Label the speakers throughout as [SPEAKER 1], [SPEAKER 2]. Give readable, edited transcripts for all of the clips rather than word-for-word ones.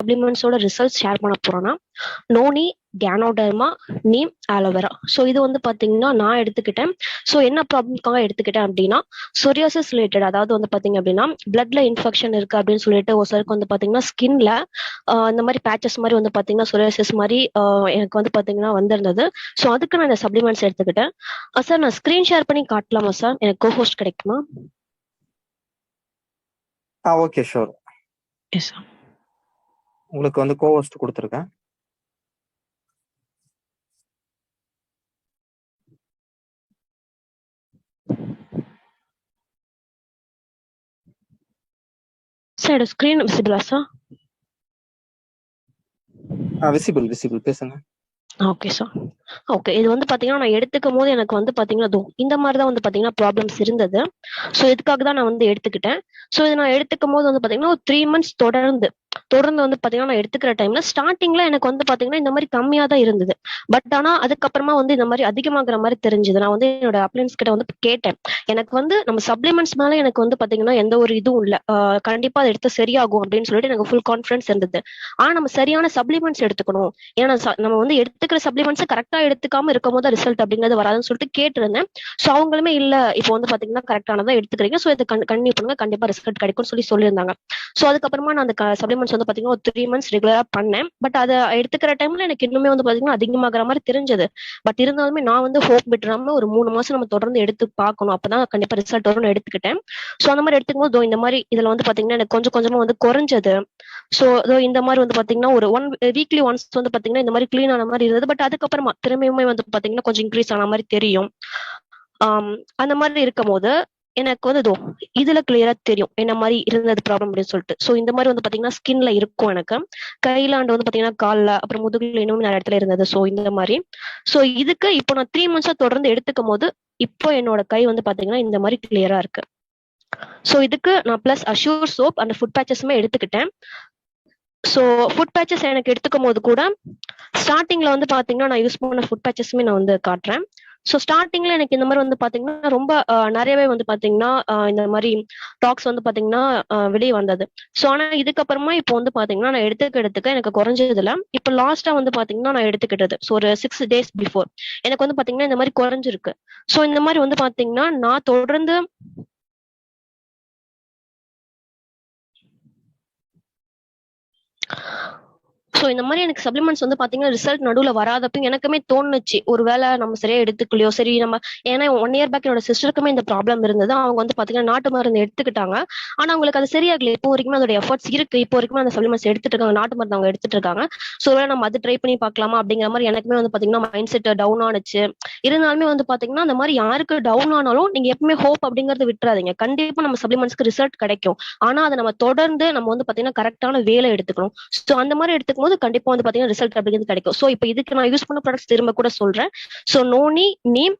[SPEAKER 1] சப்ளிமெண்ட்ஸோட results share பண்ண போறேன்னா noni, ganoderma, neem, aloe vera. So இது வந்து பாத்தீங்கன்னா நான் எடுத்துக்கிட்டேன். ஸோ என்ன ப்ராப்ளம்க்காக எடுத்துக்கிட்டேன் அப்படின்னா சொரியாசிஸ் ரிலேட்டட், அதாவது வந்து பாத்தீங்க அப்படின்னா பிளட்ல இன்ஃபெக்ஷன் இருக்கு அப்படின்னு சொல்லிட்டு ஒரு சிலருக்கு வந்து பாத்தீங்கன்னா ஸ்கின்ல இந்த மாதிரி பேச்சஸ் மாதிரி வந்து பாத்தீங்கன்னா சொரியாசிஸ் மாதிரி எனக்கு வந்து பாத்தீங்கன்னா வந்திருந்தது. ஸோ அதுக்கு நான் இந்த சப்ளிமெண்ட்ஸ் எடுத்துக்கிட்டேன். சார் நான் ஸ்கிரீன் ஷேர் பண்ணி காட்டலாமா சார்? எனக்கு கோஹோஸ்ட் கிடைக்குமா?
[SPEAKER 2] Okay sure.
[SPEAKER 1] Yes sir.
[SPEAKER 2] உங்களுக்கு வந்து கோஹோஸ்ட் கொடுத்துருக்கேன்.
[SPEAKER 1] சார் ஸ்கிரீன் விசிபிளா சார்?
[SPEAKER 2] விசிபிள் பேசுங்க.
[SPEAKER 1] Okay sir. ஓகே, இது வந்து பாத்தீங்கன்னா நான் எடுத்துக்கும் போது எனக்கு வந்து பாத்தீங்கன்னா இந்த மாதிரி தான் வந்து பாத்தீங்கன்னா ப்ராப்ளம்ஸ் இருந்தது. ஸோ இதுக்காக தான் நான் வந்து எடுத்துக்கிட்டேன். ஸோ இது நான் எடுத்துக்கும் போது வந்து பாத்தீங்கன்னா ஒரு 3 months தொடர்ந்து வந்து பாத்தீங்கன்னா நான் எடுத்துக்கிற டைம்ல ஸ்டார்டிங்ல எனக்கு வந்து பாத்தீங்கன்னா இந்த மாதிரி கம்மியா தான் இருந்தது. பட் ஆனா அதுக்கப்புறமா வந்து இந்த மாதிரி அதிகமாகிற மாதிரி தெரிஞ்சது. நான் வந்து என்னோட அப்ளைன்ஸ் கிட்ட வந்து கேட்டேன், எனக்கு வந்து நம்ம சப்ளிமெண்ட்ஸ் மேல எனக்கு வந்து பாத்தீங்கன்னா எந்த ஒரு இதுவும் இல்ல, கண்டிப்பா அதை எடுத்து சரியாகும் அப்படின்னு சொல்லிட்டு எனக்கு ஃபுல் கான்ஃபிடன்ஸ் இருந்தது. ஆனா நம்ம சரியான சப்ளிமெண்ட்ஸ் எடுத்துக்கணும், ஏன்னா நம்ம வந்து எடுத்துக்கிற சப்ளிமெண்ட்ஸ் கரெக்டா எடுத்துக்காம இருக்கும் போது ரிசல்ட் அப்படிங்கிறது வராதுன்னு சொல்லிட்டு கேட்டிருந்தேன். ஸோ அவங்களுமே இல்ல இப்போ வந்து பாத்தீங்கன்னா கரெக்டானதான் எடுத்துக்கிறீங்க, ஸோ இதை கண்டினியூ பண்ணுங்க, கண்டிப்பா ரிசல்ட் கிடைக்கும்னு சொல்லியிருந்தாங்க. ஸோ அதுக்கப்புறமா நான் அந்த சப்ளிமெண்ட்ஸ் வந்து பாத்தீங்கன்னா ஒரு 3 months ரெகுலரா பண்ணேன். பட் அதை எடுத்துக்கிற டைம்ல எனக்கு இன்னுமே வந்து பாத்தீங்கன்னா அதிகமாகிற மாதிரி தெரிஞ்சது. பட் இருந்தாலுமே நான் வந்து ஹோப் விட்டுறாம ஒரு 3 மாசம் நம்ம தொடர்ந்து எடுத்து பார்க்கணும், அப்பதான் கண்டிப்பா ரிசல்ட் வரும்னு எடுத்துக்கிட்டேன். ஸோ அந்த மாதிரி எடுத்துக்கும் போது இந்த மாதிரி இதுல வந்து பாத்தீங்கன்னா எனக்கு கொஞ்சம் கொஞ்சமா வந்து குறைஞ்சது. ஸோ இந்த மாதிரி வந்து பாத்தீங்கன்னா ஒரு வீக்லி ஒன்ஸ் வந்து பாத்தீங்கன்னா இந்த மாதிரி கிளீன் ஆன மாதிரி இருந்தது. பட் அதுக்கப்புறமா திரும்பியுமே வந்து பாத்தீங்கன்னா கொஞ்சம் இன்க்ரீஸ் ஆன மாதிரி தெரியும். அந்த மாதிரி இருக்கும் போது எனக்கு வந்து இதுல கிளியரா தெரியும் என்ன மாதிரி இருந்தது ப்ராப்ளம் அப்படின்னு சொல்லிட்டு. ஸோ இந்த மாதிரி வந்து பாத்தீங்கன்னா ஸ்கின்ல இருக்கும், எனக்கு கையில அண்ட் வந்து பாத்தீங்கன்னா கால்ல, அப்புறம் முதுகுல இன்னும் நிறைய இடத்துல இருந்தது. ஸோ இந்த மாதிரி இதுக்கு இப்போ நான் 3 months தொடர்ந்து எடுத்துக்கும் போது இப்போ என்னோட கை வந்து பாத்தீங்கன்னா இந்த மாதிரி கிளியரா இருக்கு. ஸோ இதுக்கு நான் plus assure soap and food பேச்சஸுமே எடுத்துக்கிட்டேன். ஸோ ஃபுட் பேச்சஸ் எனக்கு எடுத்துக்கும் போது கூட ஸ்டார்டிங்ல வந்து பாத்தீங்கன்னா நான் யூஸ் பண்ண ஃபுட் பேச்சஸுமே நான் வந்து காட்டுறேன். ஸோ ஸ்டார்டிங்ல எனக்கு இந்த மாதிரி வந்து பாத்தீங்கன்னா ரொம்ப நிறையவே வந்து பாத்தீங்கன்னா இந்த மாதிரி டாக்ஸ் வந்து பாத்தீங்கன்னா வெளியே வந்தது. ஸோ ஆனா இதுக்கப்புறமா இப்போ வந்து பாத்தீங்கன்னா நான் எடுத்துக்க எனக்கு குறைஞ்சதுல இப்போ லாஸ்டா வந்து பாத்தீங்கன்னா நான் எடுத்துக்கிட்டது ஸோ ஒரு 6 days பிஃபோர் எனக்கு வந்து பாத்தீங்கன்னா இந்த மாதிரி குறைஞ்சிருக்கு. ஸோ இந்த மாதிரி வந்து பாத்தீங்கன்னா நான் தொடர்ந்து ஸோ இந்த மாதிரி எனக்கு சப்ளிமெண்ட்ஸ் வந்து பாத்தீங்கன்னா ரிசல்ட் நடுவில் வராதப்ப எனக்குமே தோணுச்சு ஒருவேளை நம்ம சரியா எடுத்துக்கலையோ. சரி நம்ம ஏன்னா 1 year பேக் என்னோட சிஸ்டருக்குமே இந்த ப்ராப்ளம் இருந்தது. அவங்க வந்து பாத்தீங்கன்னா நாட்டு மருந்து எடுத்துக்கிட்டாங்க, ஆனா அவங்களுக்கு அது சரியாகல. இப்போ வரைக்குமே அதோட எஃபர்ட்ஸ் இருக்கு, இப்போ வரைக்கும் அந்த சப்ளிமெண்ட்ஸ் எடுத்துட்டு இருக்காங்க, நாட்டு மருந்து அவங்க எடுத்துட்டு இருக்காங்க. ஸோ நம்ம அது ட்ரை பண்ணி பார்க்கலாமா அப்படிங்கிற மாதிரி எனக்குமே வந்து பாத்தீங்கன்னா மைண்ட் செட் டவுன் ஆனிச்சு. இருந்தாலுமே வந்து பாத்தீங்கன்னா அந்த மாதிரி யாருக்கு டவுன் ஆனாலும் நீங்க எப்பவுமே ஹோப் அப்படிங்கறது விட்டுறாதீங்க. கண்டிப்பா நம்ம சப்ளிமெண்ட்ஸ்க்கு ரிசல்ட் கிடைக்கும். ஆனா அதை நம்ம தொடர்ந்து நம்ம வந்து பாத்தீங்கன்னா கரெக்டான வேலை எடுத்துக்கணும். ஸோ அந்த மாதிரி எடுத்துக்கும் போது கண்டிப்பா வந்து பாத்தீங்கன்னா ரிசல்ட் அப்படிங்கிறது கிடைக்கும். ஸோ இப்போ இதுக்கு நான் யூஸ் பண்ண ப்ராடக்ட்ஸ் திரும்ப கூட சொல்றேன். So noni, neem,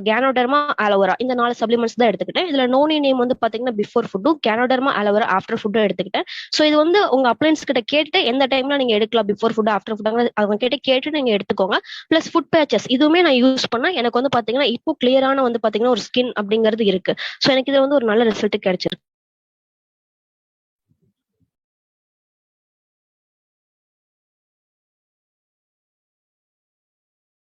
[SPEAKER 1] ganoderma, aloe vera இந்த 4 சப்ளிமெண்ட்ஸ் தான் எடுத்துக்கிட்டேன். இதுல நோனி நேம் வந்து பாத்தீங்கன்னா பிஃபோர் ஃபுட்டும், கேனோடர்மா, ஆலோவேரா ஆஃப்டர் ஃபுட்டும் எடுத்துக்கிட்டேன். ஸோ இது வந்து உங்க அப்ளைன்ஸ் கிட்ட கேட்டு எந்த டைம்ல நீங்க எடுக்கலாம், பிஃபோர் ஃபுட் ஆஃப்டர் ஃபுட் அவங்க கிட்ட கேட்டு நீங்க எடுத்துக்கோங்க. பிளஸ் ஃபுட் பேச்சஸ் இதுவுமே நான் யூஸ் பண்ண எனக்கு வந்து பாத்தீங்கன்னா இப்போ கிளியரான வந்து பாத்தீங்கன்னா ஒரு ஸ்கின் அப்படிங்கிறது இருக்கு. ஸோ எனக்கு இது வந்து ஒரு நல்ல ரிசல்ட் கிடைச்சிருக்கு.